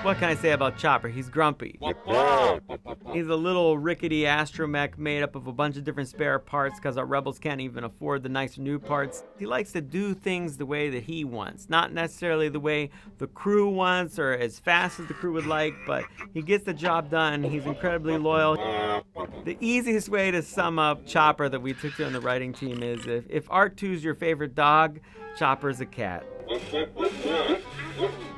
What can I say about Chopper? He's grumpy. He's a little rickety astromech made up of a bunch of different spare parts because our rebels can't even afford the nicer new parts. He likes to do things the way that he wants, not necessarily the way the crew wants or as fast as the crew would like, but he gets the job done. He's incredibly loyal. The easiest way to sum up Chopper that we took to on the writing team is if R2's your favorite dog, Chopper's a cat.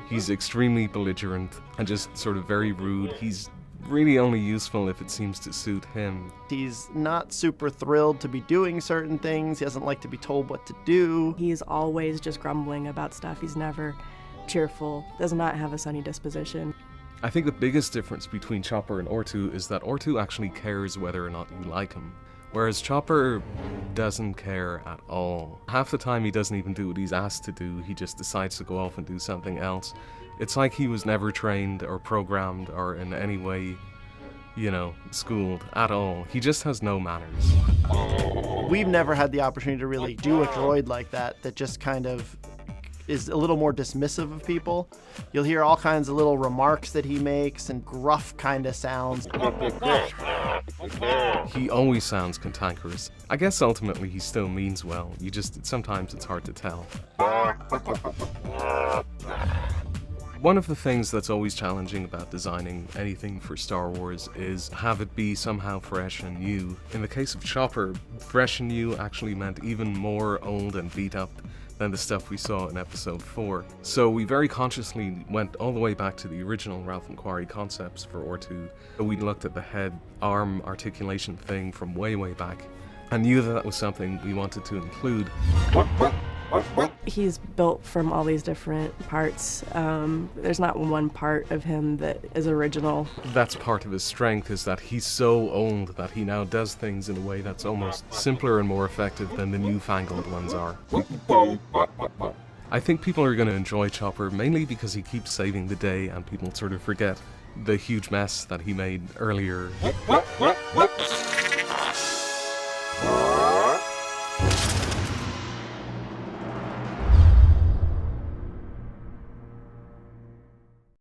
He's extremely belligerent and just sort of very rude. He's really only useful if it seems to suit him. He's not super thrilled to be doing certain things. He doesn't like to be told what to do. He's always just grumbling about stuff. He's never cheerful, does not have a sunny disposition. I think the biggest difference between Chopper and R2 is that R2 actually cares whether or not you like him, whereas Chopper doesn't care at all. Half the time he doesn't even do what he's asked to do, he just decides to go off and do something else. It's like he was never trained or programmed or in any way, schooled at all. He just has no manners. We've never had the opportunity to really do a droid like that just kind of is a little more dismissive of people. You'll hear all kinds of little remarks that he makes and gruff kind of sounds. He always sounds cantankerous. I guess ultimately he still means well. Sometimes it's hard to tell. One of the things that's always challenging about designing anything for Star Wars is have it be somehow fresh and new. In the case of Chopper, fresh and new actually meant even more old and beat up than the stuff we saw in episode 4. So we very consciously went all the way back to the original Ralph and Quarry concepts for R2. We looked at the head-arm articulation thing from way back and knew that was something we wanted to include. He's built from all these different parts. There's not one part of him that is original. That's part of his strength, is that he's so old that he now does things in a way that's almost simpler and more effective than the newfangled ones are. I think people are going to enjoy Chopper mainly because he keeps saving the day and people sort of forget the huge mess that he made earlier.